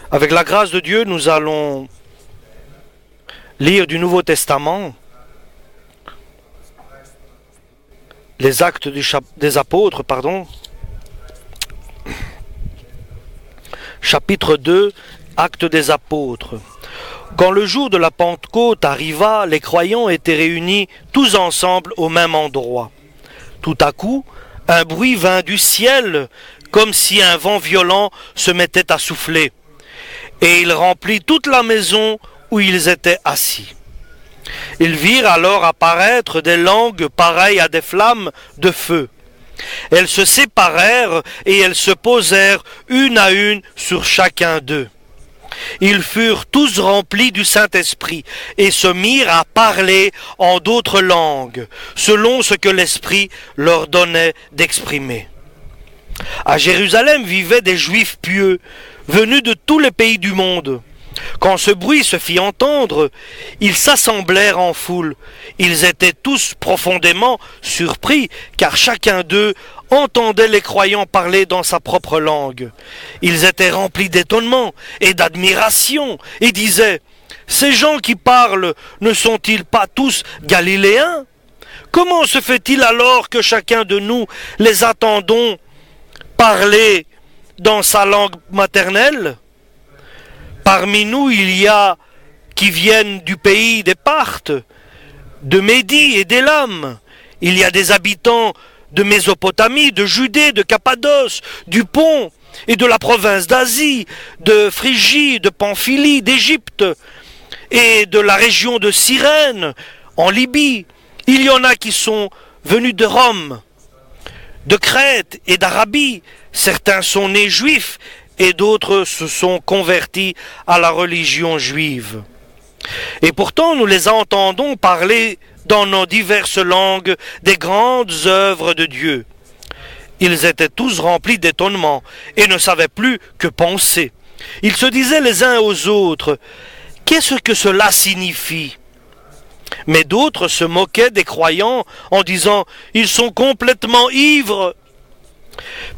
Avec la grâce de Dieu, nous allons lire du Nouveau Testament les actes des apôtres, chapitre 2, actes des apôtres. Quand le jour de la Pentecôte arriva, les croyants étaient réunis tous ensemble au même endroit. Tout à coup, un bruit vint du ciel, comme si un vent violent se mettait à souffler, et il remplit toute la maison où ils étaient assis. Ils virent alors apparaître des langues pareilles à des flammes de feu. Elles se séparèrent et elles se posèrent une à une sur chacun d'eux. Ils furent tous remplis du Saint-Esprit et se mirent à parler en d'autres langues, selon ce que l'Esprit leur donnait d'exprimer. À Jérusalem vivaient des Juifs pieux, venus de tous les pays du monde. Quand ce bruit se fit entendre, ils s'assemblèrent en foule. Ils étaient tous profondément surpris, car chacun d'eux entendait les croyants parler dans sa propre langue. Ils étaient remplis d'étonnement et d'admiration, et disaient, « Ces gens qui parlent ne sont-ils pas tous galiléens? Comment se fait-il alors que chacun de nous les attendons parler dans sa langue maternelle ? Parmi nous, il y a qui viennent du pays des Parthes, de Médie et d'Élam. Il y a des habitants de Mésopotamie, de Judée, de Cappadoce, du Pont et de la province d'Asie, de Phrygie, de Pamphylie, d'Égypte et de la région de Cyrène, en Libye. Il y en a qui sont venus de Rome, de Crète et d'Arabie. Certains sont nés juifs et d'autres se sont convertis à la religion juive. Et pourtant nous les entendons parler dans nos diverses langues des grandes œuvres de Dieu. Ils étaient tous remplis d'étonnement et ne savaient plus que penser. Ils se disaient les uns aux autres, « Qu'est-ce que cela signifie ?» Mais d'autres se moquaient des croyants en disant, « Ils sont complètement ivres. »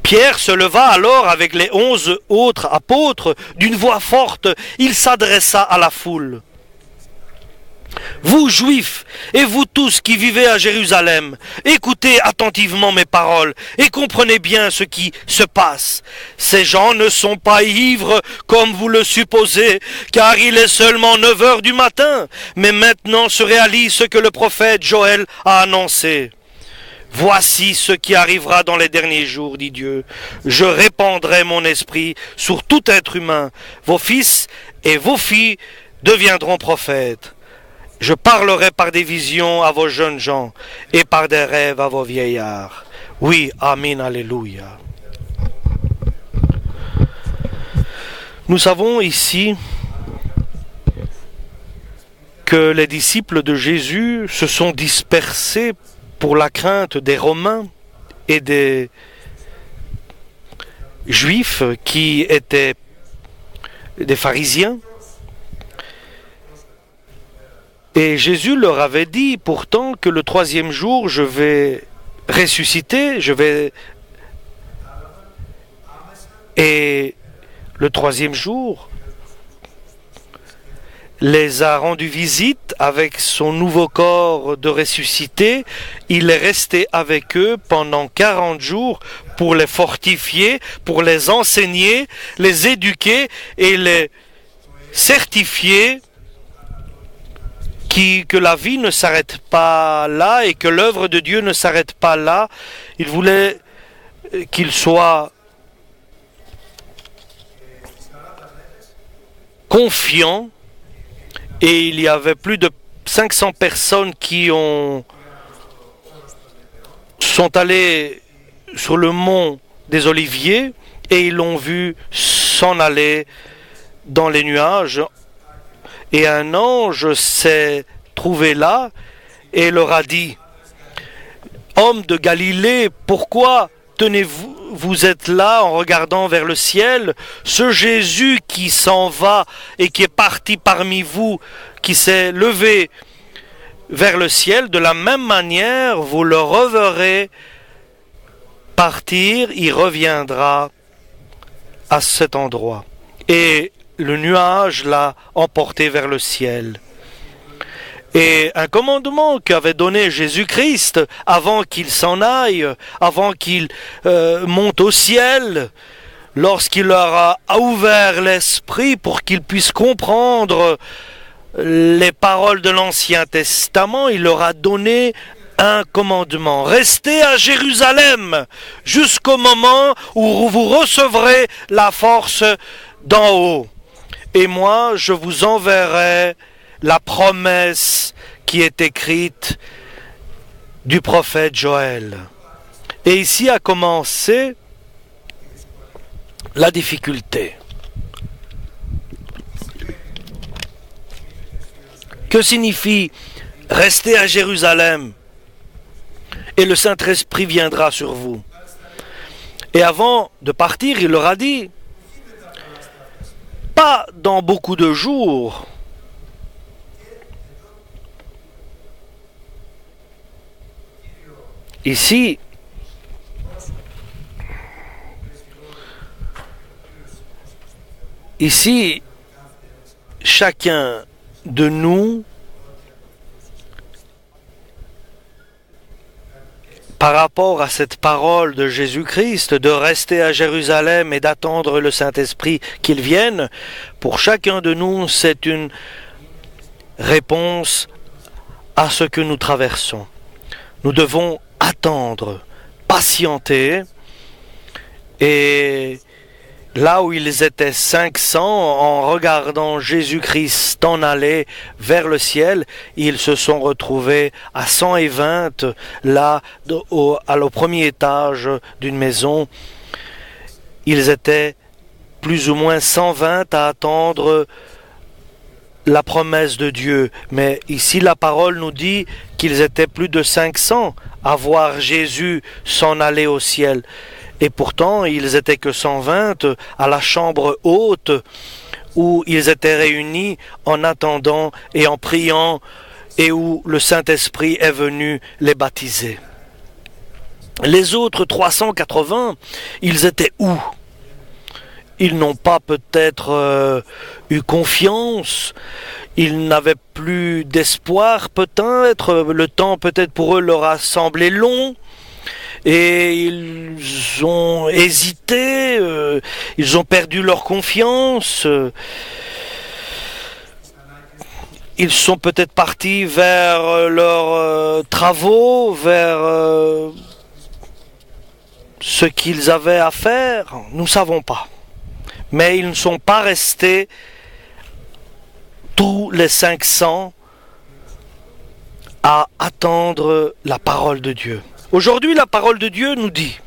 Pierre se leva alors avec les 11 autres apôtres. D'une voix forte, il s'adressa à la foule. « Vous, Juifs, et vous tous qui vivez à Jérusalem, écoutez attentivement mes paroles et comprenez bien ce qui se passe. Ces gens ne sont pas ivres comme vous le supposez, car il est seulement 9 heures du matin. Mais maintenant se réalise ce que le prophète Joël a annoncé. Voici ce qui arrivera dans les derniers jours, dit Dieu. Je répandrai mon esprit sur tout être humain. Vos fils et vos filles deviendront prophètes. Je parlerai par des visions à vos jeunes gens et par des rêves à vos vieillards. Oui, amen, alléluia. Nous savons ici que les disciples de Jésus se sont dispersés pour la crainte des Romains et des Juifs qui étaient des pharisiens. Et Jésus leur avait dit pourtant que le 3e jour, je vais ressusciter, Et le 3e jour, les a rendus visite avec son nouveau corps de ressuscité. Il est resté avec eux pendant 40 jours pour les fortifier, pour les enseigner, les éduquer et les certifier que la vie ne s'arrête pas là et que l'œuvre de Dieu ne s'arrête pas là. Il voulait qu'ils soient confiants. Et il y avait plus de 500 personnes qui sont allées sur le mont des Oliviers et ils l'ont vu s'en aller dans les nuages. Et un ange s'est trouvé là et leur a dit, « Hommes de Galilée, pourquoi vous êtes là en regardant vers le ciel? Ce Jésus qui s'en va et qui est parti parmi vous, qui s'est levé vers le ciel, de la même manière, vous le reverrez partir, il reviendra à cet endroit. » Et le nuage l'a emporté vers le ciel. Et un commandement qu'avait donné Jésus-Christ avant qu'il s'en aille, avant qu'il monte au ciel, lorsqu'il leur a ouvert l'esprit pour qu'ils puissent comprendre les paroles de l'Ancien Testament, il leur a donné un commandement. Restez à Jérusalem jusqu'au moment où vous recevrez la force d'en haut. Et moi, je vous enverrai la promesse qui est écrite du prophète Joël. Et ici a commencé la difficulté. Que signifie rester à Jérusalem et le Saint-Esprit viendra sur vous? Et avant de partir, il leur a dit, pas dans beaucoup de jours, ici, chacun de nous, par rapport à cette parole de Jésus-Christ, de rester à Jérusalem et d'attendre le Saint-Esprit qu'il vienne, pour chacun de nous, c'est une réponse à ce que nous traversons. Nous devons attendre, patienter, et là où ils étaient 500, en regardant Jésus-Christ en aller vers le ciel, ils se sont retrouvés à 120, là, au premier étage d'une maison. Ils étaient plus ou moins 120 à attendre la promesse de Dieu. Mais ici, la parole nous dit qu'ils étaient plus de 500 à voir Jésus s'en aller au ciel. Et pourtant, ils étaient que 120 à la chambre haute où ils étaient réunis en attendant et en priant et où le Saint-Esprit est venu les baptiser. Les autres 380, ils étaient où? Ils n'ont pas peut-être eu confiance, ils n'avaient plus d'espoir peut-être, le temps peut-être pour eux leur a semblé long, et ils ont hésité, ils ont perdu leur confiance, ils sont peut-être partis vers leurs travaux, vers ce qu'ils avaient à faire, nous ne savons pas. Mais ils ne sont pas restés tous les 500 à attendre la parole de Dieu. Aujourd'hui, la parole de Dieu nous dit,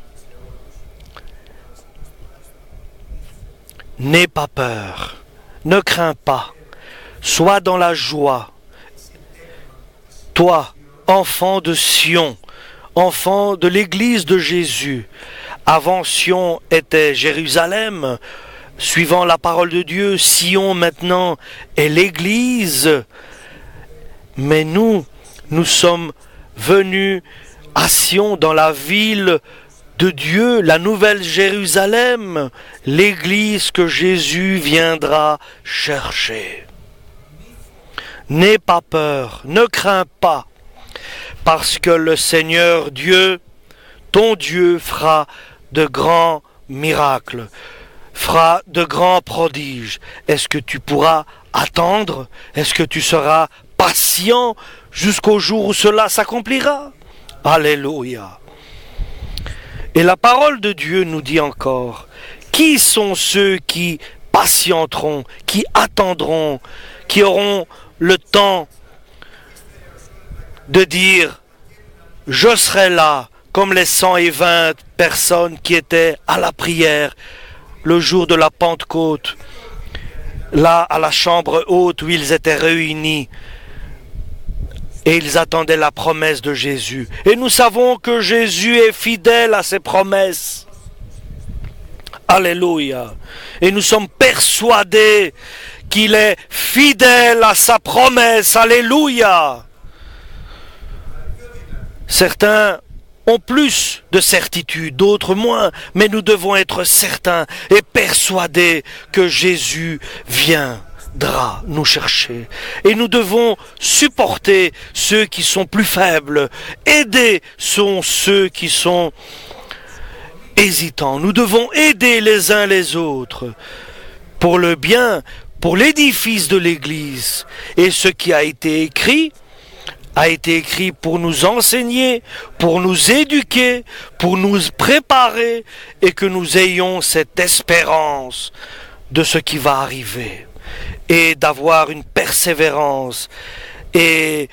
n'aie pas peur, ne crains pas, sois dans la joie. Toi, enfant de Sion, enfant de l'église de Jésus, avant Sion était Jérusalem, suivant la parole de Dieu, Sion maintenant est l'église, mais nous sommes venus à Sion, dans la ville de Dieu, la nouvelle Jérusalem, l'église que Jésus viendra chercher. N'aie pas peur, ne crains pas, parce que le Seigneur Dieu, ton Dieu, fera de grands miracles, fera de grands prodiges. Est-ce que tu pourras attendre? Est-ce que tu seras patient jusqu'au jour où cela s'accomplira? Alléluia. Et la parole de Dieu nous dit encore, qui sont ceux qui patienteront, qui attendront, qui auront le temps de dire, je serai là, comme les 120 personnes qui étaient à la prière le jour de la Pentecôte, là à la chambre haute où ils étaient réunis, et ils attendaient la promesse de Jésus. Et nous savons que Jésus est fidèle à ses promesses. Alléluia. Et nous sommes persuadés qu'il est fidèle à sa promesse. Alléluia. Certains ont plus de certitude, d'autres moins, mais nous devons être certains et persuadés que Jésus viendra nous chercher. Et nous devons supporter ceux qui sont plus faibles, aider ceux qui sont hésitants. Nous devons aider les uns les autres pour le bien, pour l'édifice de l'Église. Et ce qui a été écrit pour nous enseigner, pour nous éduquer, pour nous préparer et que nous ayons cette espérance de ce qui va arriver et d'avoir une persévérance et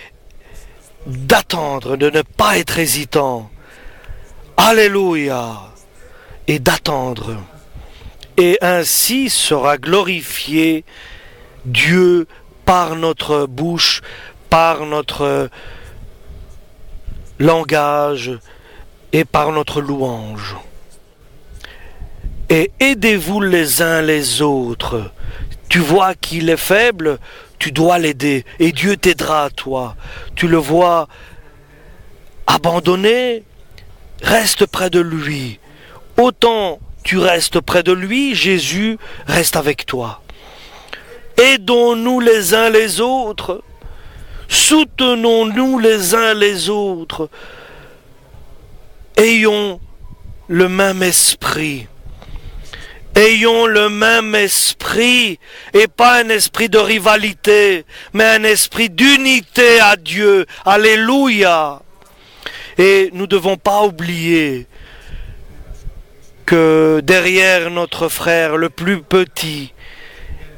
d'attendre, de ne pas être hésitant. Alléluia! Et d'attendre. Et ainsi sera glorifié Dieu par notre bouche, par notre langage et par notre louange. Et aidez-vous les uns les autres. Tu vois qu'il est faible, tu dois l'aider et Dieu t'aidera à toi. Tu le vois abandonné, reste près de lui. Autant tu restes près de lui, Jésus reste avec toi. Aidons-nous les uns les autres. Soutenons-nous les uns les autres. Ayons le même esprit. Ayons le même esprit, et pas un esprit de rivalité, mais un esprit d'unité à Dieu. Alléluia. Et nous ne devons pas oublier que derrière notre frère le plus petit,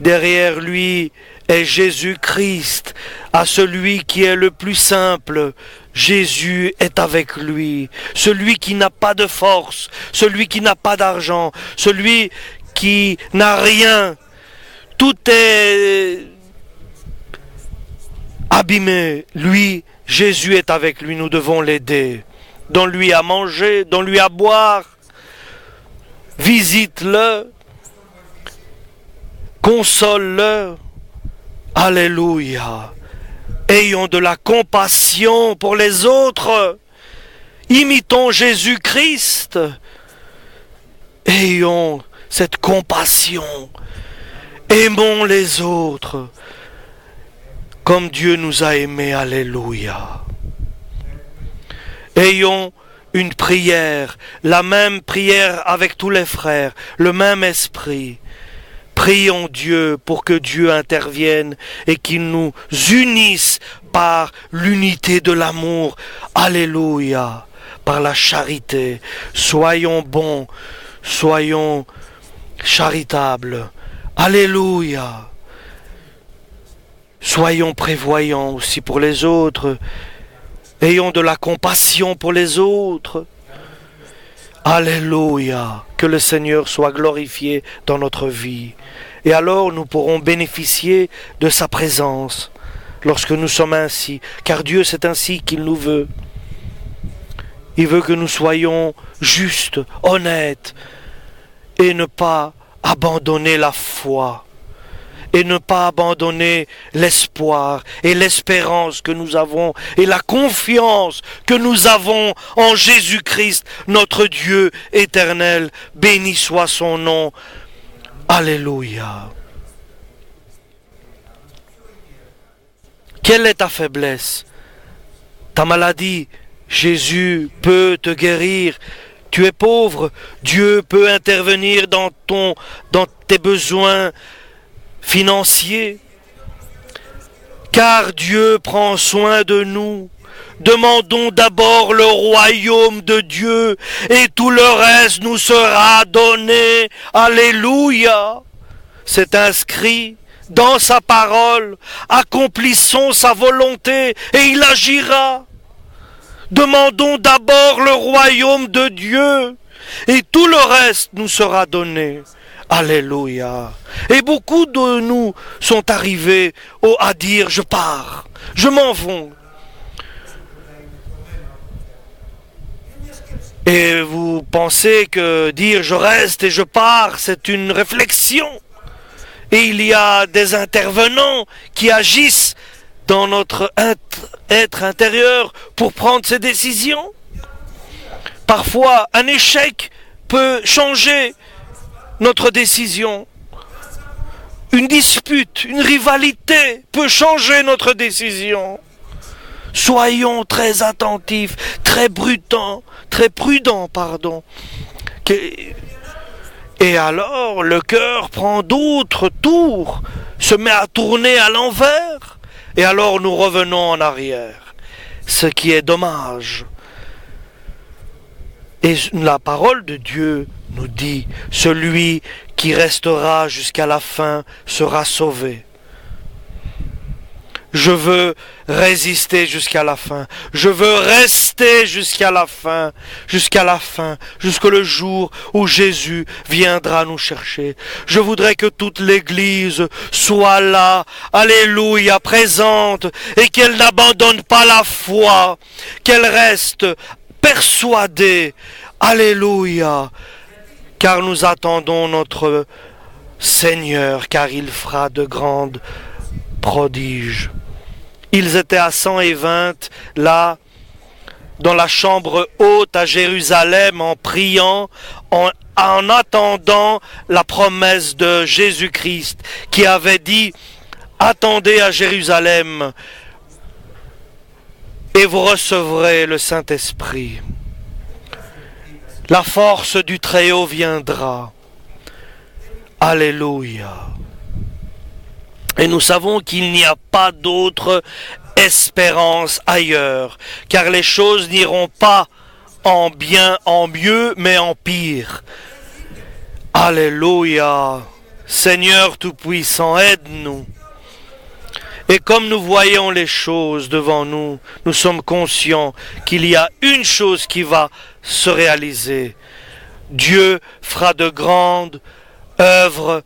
derrière lui est Jésus-Christ, à celui qui est le plus simple. Jésus est avec lui, celui qui n'a pas de force, celui qui n'a pas d'argent, celui qui n'a rien. Tout est abîmé. Lui, Jésus est avec lui, nous devons l'aider. Donne-lui à manger, donne-lui à boire. Visite-le, console-le. Alléluia. Ayons de la compassion pour les autres. Imitons Jésus-Christ. Ayons cette compassion. Aimons les autres comme Dieu nous a aimés. Alléluia. Ayons une prière, la même prière avec tous les frères, le même esprit. Prions Dieu pour que Dieu intervienne et qu'il nous unisse par l'unité de l'amour. Alléluia. Par la charité. Soyons bons, soyons charitables. Alléluia. Soyons prévoyants aussi pour les autres. Ayons de la compassion pour les autres. Alléluia. Que le Seigneur soit glorifié dans notre vie. Et alors nous pourrons bénéficier de sa présence lorsque nous sommes ainsi. Car Dieu, c'est ainsi qu'il nous veut. Il veut que nous soyons justes, honnêtes, et ne pas abandonner la foi, et ne pas abandonner l'espoir et l'espérance que nous avons, et la confiance que nous avons en Jésus-Christ, notre Dieu éternel. Béni soit son nom. Alléluia. Quelle est ta faiblesse? Ta maladie? Jésus peut te guérir. Tu es pauvre, Dieu peut intervenir dans tes besoins financiers. Car Dieu prend soin de nous. Demandons d'abord le royaume de Dieu et tout le reste nous sera donné. Alléluia. C'est inscrit dans sa parole. Accomplissons sa volonté et il agira. Demandons d'abord le royaume de Dieu et tout le reste nous sera donné. Alléluia. Et beaucoup de nous sont arrivés à dire je pars, je m'en vais. Et vous pensez que dire je reste et je pars, c'est une réflexion. Et il y a des intervenants qui agissent dans notre être intérieur pour prendre ces décisions. Parfois, un échec peut changer notre décision. Une dispute, une rivalité peut changer notre décision. Soyons très attentifs, très prudents, Et alors, le cœur prend d'autres tours, se met à tourner à l'envers, et alors nous revenons en arrière. Ce qui est dommage. Et la parole de Dieu nous dit, celui qui restera jusqu'à la fin sera sauvé. Je veux résister jusqu'à la fin. Je veux rester jusqu'à la fin, jusqu'au le jour où Jésus viendra nous chercher. Je voudrais que toute l'Église soit là, alléluia, présente, et qu'elle n'abandonne pas la foi, qu'elle reste persuadée, alléluia, car nous attendons notre Seigneur, car il fera de grandes prodiges. Ils étaient à 120 là, dans la chambre haute à Jérusalem, en priant, en attendant la promesse de Jésus-Christ, qui avait dit, attendez à Jérusalem, et vous recevrez le Saint-Esprit. La force du Très-Haut viendra. Alléluia. Et nous savons qu'il n'y a pas d'autre espérance ailleurs, car les choses n'iront pas en bien, en mieux, mais en pire. Alléluia. Seigneur Tout-Puissant, aide-nous. Et comme nous voyons les choses devant nous, nous sommes conscients qu'il y a une chose qui va se réaliser. Dieu fera de grandes œuvres,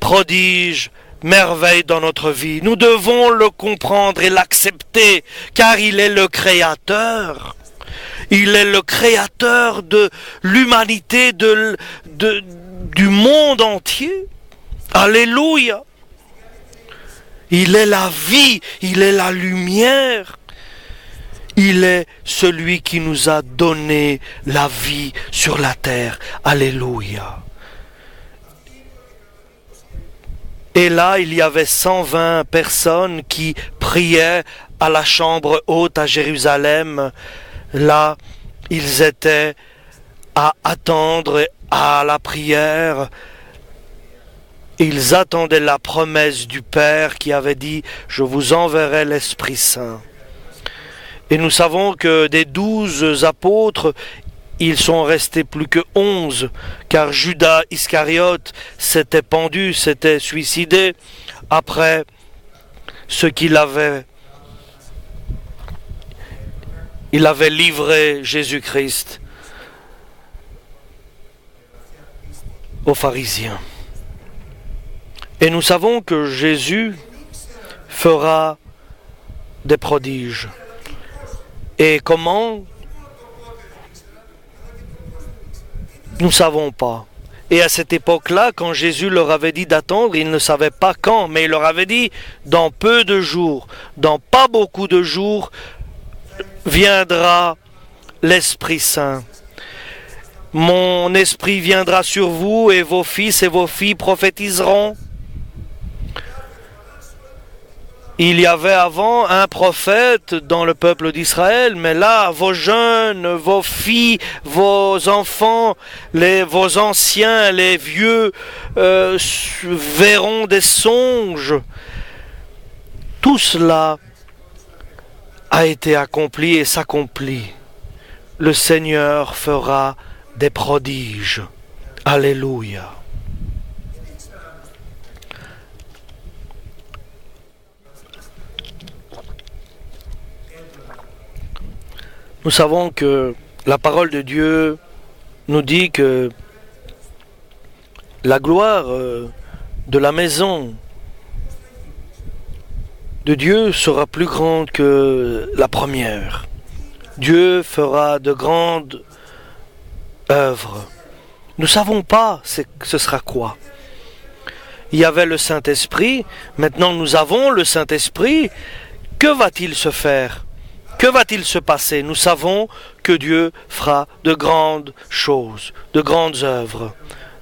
prodiges, merveilles dans notre vie. Nous devons le comprendre et l'accepter, car il est le Créateur. Il est le Créateur de l'humanité, du monde entier. Alléluia. Il est la vie, il est la lumière. Il est celui qui nous a donné la vie sur la terre. Alléluia. Et là, il y avait 120 personnes qui priaient à la chambre haute à Jérusalem. Là, ils étaient à attendre à la prière. Ils attendaient la promesse du Père qui avait dit « Je vous enverrai l'Esprit Saint ». Et nous savons que des 12 apôtres, ils sont restés plus que 11, car Judas Iscariote s'était pendu, s'était suicidé après ce qu'il avait. Il avait livré Jésus-Christ aux pharisiens. Et nous savons que Jésus fera des prodiges. Et comment? Nous ne savons pas. Et à cette époque-là, quand Jésus leur avait dit d'attendre, ils ne savaient pas quand, mais il leur avait dit, dans peu de jours, dans pas beaucoup de jours, viendra l'Esprit Saint. Mon esprit viendra sur vous, et vos fils et vos filles prophétiseront. Il y avait avant un prophète dans le peuple d'Israël, mais là, vos jeunes, vos filles, vos enfants, vos anciens, les vieux verront des songes. Tout cela a été accompli et s'accomplit. Le Seigneur fera des prodiges. Alléluia. Nous savons que la parole de Dieu nous dit que la gloire de la maison de Dieu sera plus grande que la première. Dieu fera de grandes œuvres. Nous ne savons pas ce sera quoi. Il y avait le Saint-Esprit, maintenant nous avons le Saint-Esprit. Que va-t-il se faire? Que va-t-il se passer? Nous savons que Dieu fera de grandes choses, de grandes œuvres,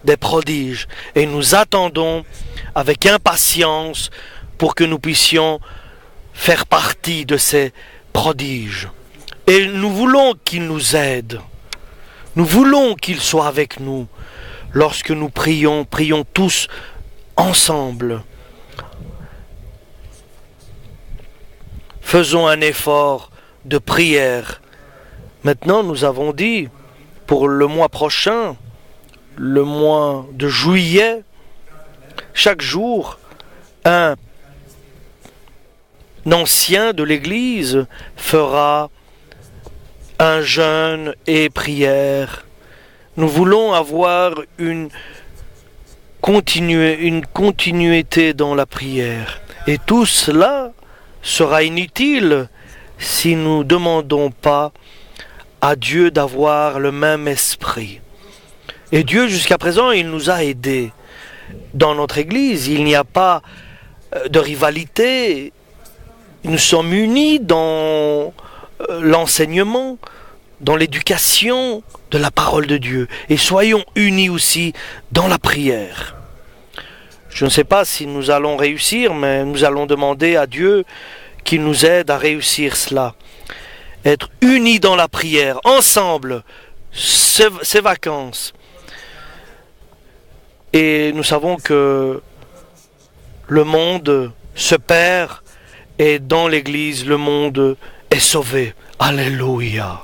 des prodiges. Et nous attendons avec impatience pour que nous puissions faire partie de ces prodiges. Et nous voulons qu'il nous aide. Nous voulons qu'il soit avec nous. Lorsque nous prions, prions tous ensemble. Faisons un effort de prière. Maintenant, nous avons dit, pour le mois prochain, le mois de juillet, chaque jour, un ancien de l'Église fera un jeûne et prière. Nous voulons avoir une continuité dans la prière. Et tout cela sera inutile si nous ne demandons pas à Dieu d'avoir le même esprit. Et Dieu, jusqu'à présent, il nous a aidés. Dans notre Église, il n'y a pas de rivalité. Nous sommes unis dans l'enseignement, dans l'éducation de la parole de Dieu. Et soyons unis aussi dans la prière. Je ne sais pas si nous allons réussir, mais nous allons demander à Dieu qu'il nous aide à réussir cela. Être unis dans la prière, ensemble, ces vacances. Et nous savons que le monde se perd et dans l'Église, le monde est sauvé. Alléluia.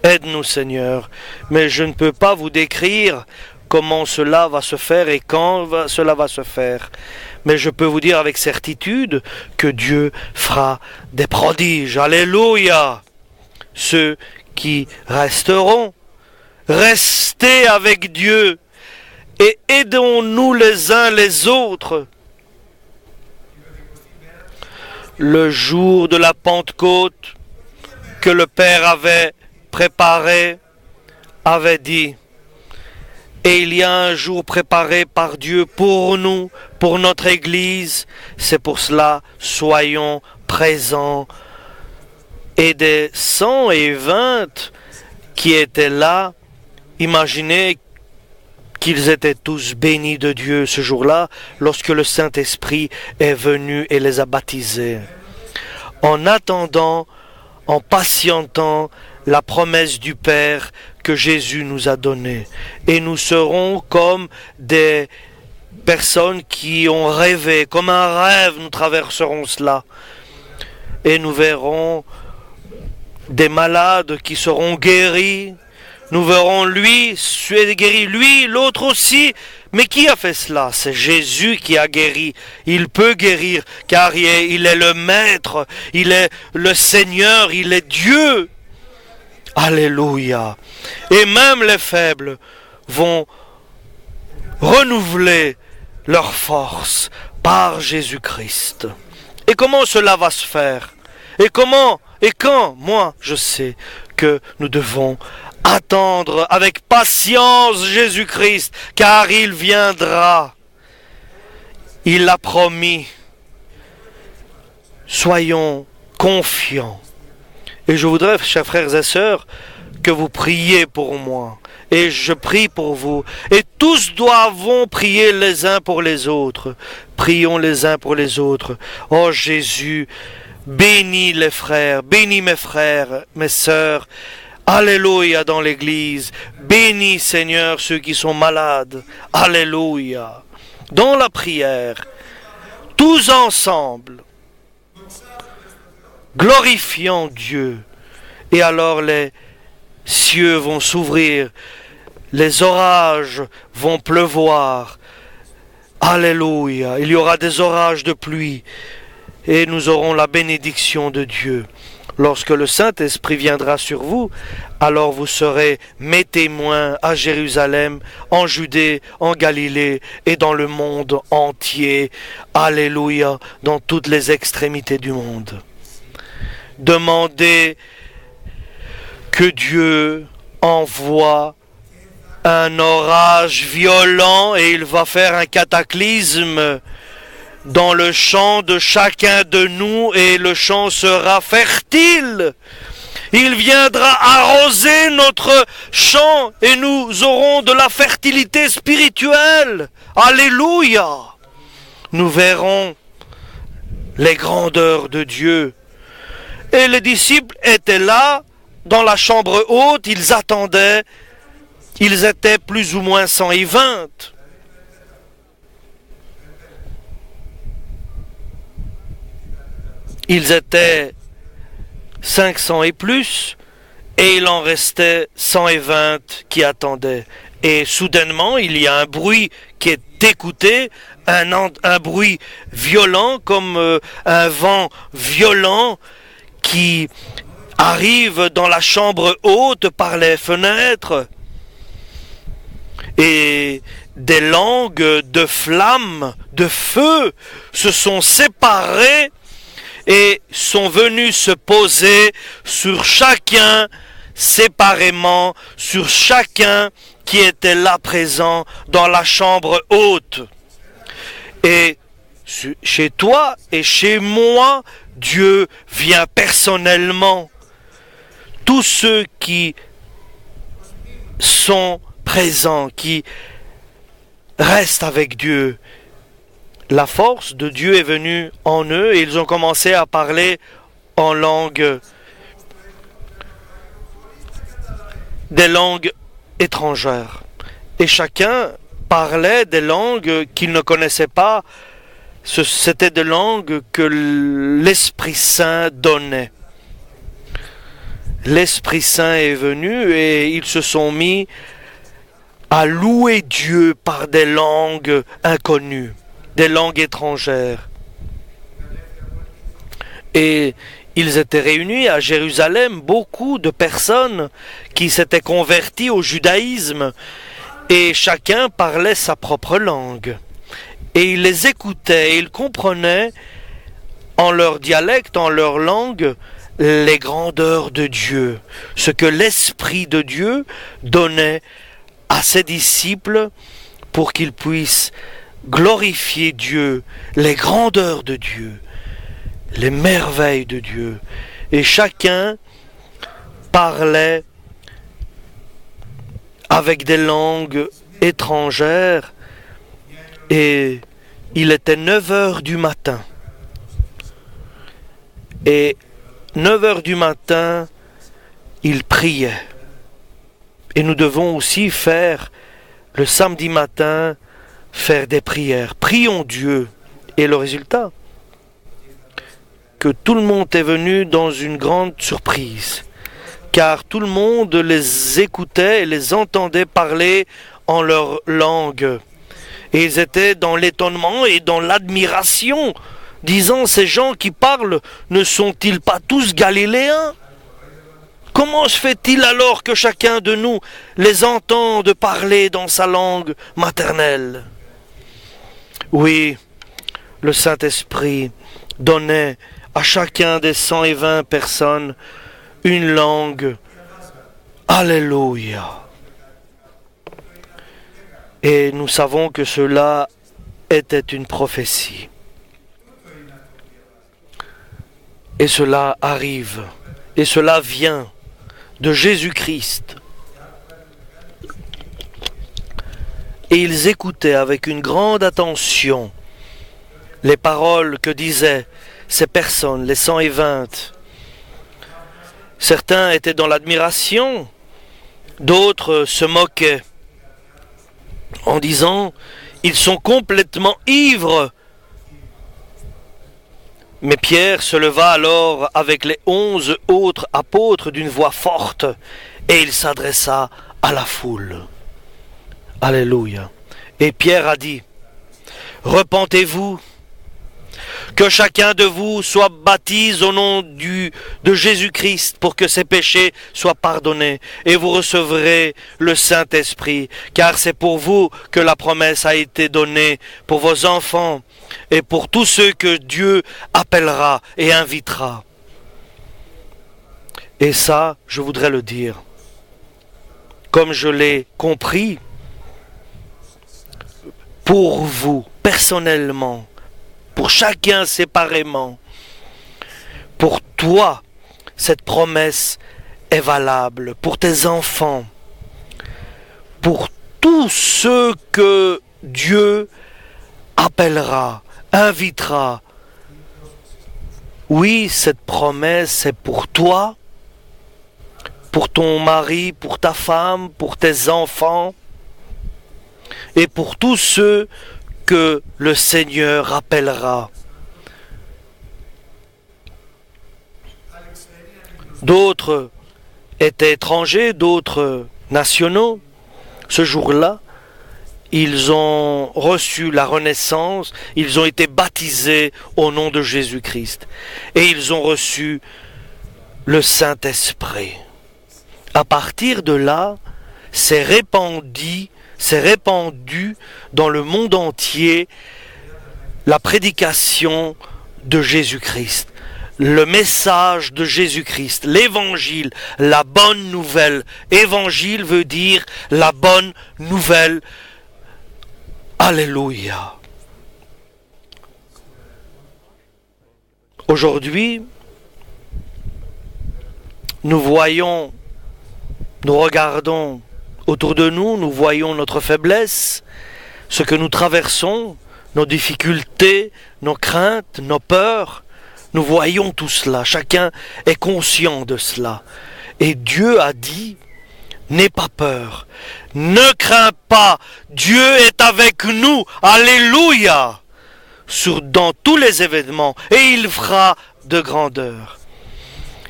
Aide-nous, Seigneur. Mais je ne peux pas vous décrire comment cela va se faire et quand cela va se faire. Mais je peux vous dire avec certitude que Dieu fera des prodiges. Alléluia. Ceux qui resteront, restez avec Dieu et aidons-nous les uns les autres. Le jour de la Pentecôte que le Père avait préparé, avait dit, et il y a un jour préparé par Dieu pour nous, pour notre Église, c'est pour cela, soyons présents. Et des 120 qui étaient là, imaginez qu'ils étaient tous bénis de Dieu ce jour-là, lorsque le Saint-Esprit est venu et les a baptisés. En attendant, en patientant la promesse du Père que Jésus nous a donnée. Et nous serons comme des personnes qui ont rêvé, comme un rêve, nous traverserons cela. Et nous verrons des malades qui seront guéris. Nous verrons lui, celui guéri, lui, l'autre aussi. Mais qui a fait cela? C'est Jésus qui a guéri. Il peut guérir, car il est le Maître, il est le Seigneur, il est Dieu. Alléluia. Et même les faibles vont renouveler leur force par Jésus-Christ. Et comment cela va se faire? Et comment? Et quand? Moi, je sais que nous devons attendre avec patience Jésus-Christ, car il viendra. Il l'a promis. Soyons confiants. Et je voudrais, chers frères et sœurs, que vous priez pour moi. Et je prie pour vous. Et tous doivent prier les uns pour les autres. Prions les uns pour les autres. Oh Jésus, bénis les frères, bénis mes frères, mes sœurs. Alléluia dans l'Église. Bénis, Seigneur, ceux qui sont malades. Alléluia. Dans la prière, tous ensemble, glorifiant Dieu. Et alors les cieux vont s'ouvrir, les orages vont pleuvoir. Alléluia. Il y aura des orages de pluie et nous aurons la bénédiction de Dieu. Lorsque le Saint-Esprit viendra sur vous, alors vous serez mes témoins à Jérusalem, en Judée, en Galilée et dans le monde entier. Alléluia, dans toutes les extrémités du monde. Demandez que Dieu envoie un orage violent et il va faire un cataclysme dans le champ de chacun de nous et le champ sera fertile. Il viendra arroser notre champ et nous aurons de la fertilité spirituelle. Alléluia! Nous verrons les grandeurs de Dieu. Et les disciples étaient là, dans la chambre haute, ils attendaient. Ils étaient plus ou moins 120. Ils étaient 500 et plus, et il en restait 120 qui attendaient. Et soudainement, il y a un bruit qui est écouté, un bruit violent, comme un vent violent qui arrive dans la chambre haute par les fenêtres. Et des langues de flammes, de feu, se sont séparées et sont venus se poser sur chacun séparément, sur chacun qui était là présent dans la chambre haute. Et chez toi et chez moi, Dieu vient personnellement. Tous ceux qui sont présents, qui restent avec Dieu, la force de Dieu est venue en eux et ils ont commencé à parler en langue, des langues étrangères. Et chacun parlait des langues qu'il ne connaissait pas. C'était des langues que l'Esprit Saint donnait. L'Esprit Saint est venu et ils se sont mis à louer Dieu par des langues inconnues, des langues étrangères. Et ils étaient réunis à Jérusalem, beaucoup de personnes qui s'étaient converties au judaïsme, et chacun parlait sa propre langue. Et ils les écoutaient, et ils comprenaient en leur dialecte, en leur langue, les grandeurs de Dieu, ce que l'Esprit de Dieu donnait à ses disciples pour qu'ils puissent glorifier Dieu, les grandeurs de Dieu, les merveilles de Dieu. Et chacun parlait avec des langues étrangères et il était 9 heures du matin. Et 9 heures du matin, il priait. Et nous devons aussi faire, le samedi matin, faire des prières. Prions Dieu. Et le résultat, que tout le monde est venu dans une grande surprise. Car tout le monde les écoutait et les entendait parler en leur langue. Et ils étaient dans l'étonnement et dans l'admiration, disant, ces gens qui parlent, ne sont-ils pas tous galiléens? Comment se fait-il alors que chacun de nous les entende parler dans sa langue maternelle? Oui, le Saint-Esprit donnait à chacun des 120 personnes une langue. Alléluia. Et nous savons que cela était une prophétie. Et cela arrive, et cela vient de Jésus-Christ. Et ils écoutaient avec une grande attention les paroles que disaient ces personnes, les 120. Certains étaient dans l'admiration, d'autres se moquaient en disant « Ils sont complètement ivres ». Mais Pierre se leva alors avec les 11 autres apôtres d'une voix forte, et il s'adressa à la foule. Alléluia. Et Pierre a dit, « Repentez-vous, que chacun de vous soit baptisé au nom de Jésus-Christ pour que ses péchés soient pardonnés, et vous recevrez le Saint-Esprit, car c'est pour vous que la promesse a été donnée, pour vos enfants, et pour tous ceux que Dieu appellera et invitera. » Et ça, je voudrais le dire, comme je l'ai compris, pour vous, personnellement, pour chacun séparément. Pour toi, cette promesse est valable, pour tes enfants, pour tous ceux que Dieu appellera, invitera. Oui, cette promesse est pour toi, pour ton mari, pour ta femme, pour tes enfants et pour tous ceux que le Seigneur appellera. D'autres étaient étrangers, d'autres nationaux. Ce jour-là, ils ont reçu la renaissance, ils ont été baptisés au nom de Jésus-Christ et ils ont reçu le Saint-Esprit. À partir de là, c'est répandu dans le monde entier la prédication de Jésus-Christ, le message de Jésus-Christ, l'évangile, la bonne nouvelle. Évangile veut dire la bonne nouvelle. Alléluia. Aujourd'hui, nous regardons autour de nous, nous voyons notre faiblesse, ce que nous traversons, nos difficultés, nos craintes, nos peurs. Nous voyons tout cela, chacun est conscient de cela. Et Dieu a dit, n'aie pas peur, ne crains pas, Dieu est avec nous, alléluia, dans tous les événements, et il fera de grandeur.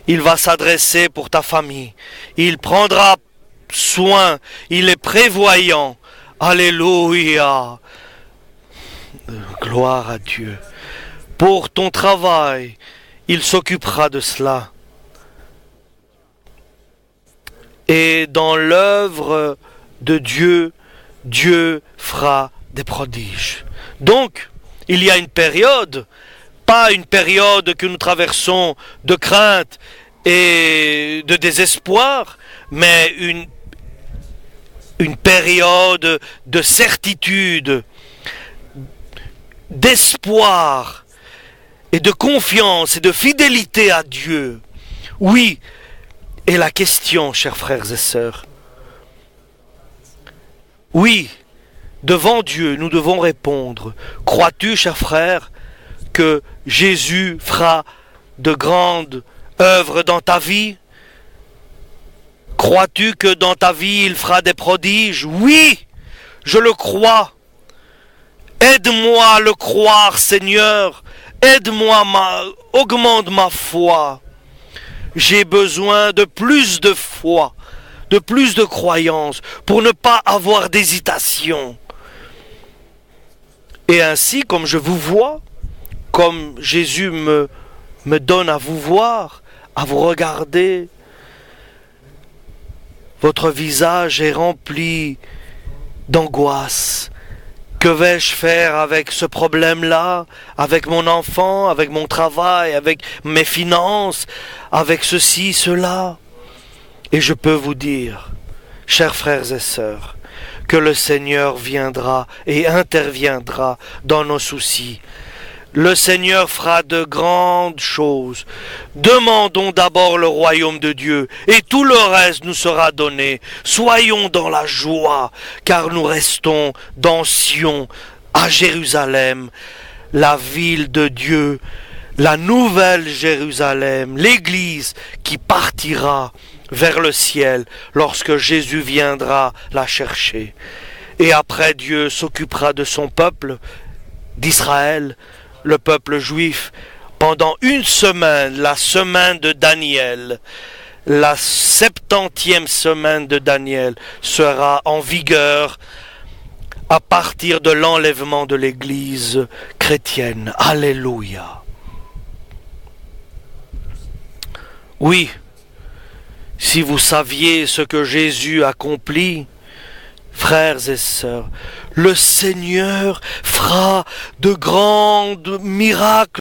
Il va s'adresser pour ta famille, il prendra soin, il est prévoyant, alléluia, gloire à Dieu. Pour ton travail, il s'occupera de cela. Et dans l'œuvre de Dieu, Dieu fera des prodiges. Donc, il y a une période, pas une période que nous traversons de crainte et de désespoir, mais une période de certitude, d'espoir, et de confiance et de fidélité à Dieu. Oui, et la question, chers frères et sœurs, oui, devant Dieu, nous devons répondre. Crois-tu, cher frère, que Jésus fera de grandes œuvres dans ta vie? Crois-tu que dans ta vie, il fera des prodiges? Oui, je le crois. Aide-moi à le croire, Seigneur. Aide-moi, augmente ma foi. J'ai besoin de plus de foi, de plus de croyance, pour ne pas avoir d'hésitation. Et ainsi, comme je vous vois, comme Jésus me donne à vous voir, à vous regarder, votre visage est rempli d'angoisse. Que vais-je faire avec ce problème-là, avec mon enfant, avec mon travail, avec mes finances, avec ceci, cela? Et je peux vous dire, chers frères et sœurs, que le Seigneur viendra et interviendra dans nos soucis. Le Seigneur fera de grandes choses. Demandons d'abord le royaume de Dieu et tout le reste nous sera donné. Soyons dans la joie, car nous restons dans Sion, à Jérusalem, la ville de Dieu, la nouvelle Jérusalem, l'Église qui partira vers le ciel lorsque Jésus viendra la chercher. Et après, Dieu s'occupera de son peuple, d'Israël, le peuple juif, pendant une semaine, la semaine de Daniel, la 70e semaine de Daniel sera en vigueur à partir de l'enlèvement de l'Église chrétienne. Alléluia. Oui, si vous saviez ce que Jésus accomplit, frères et sœurs, le Seigneur fera de grands miracles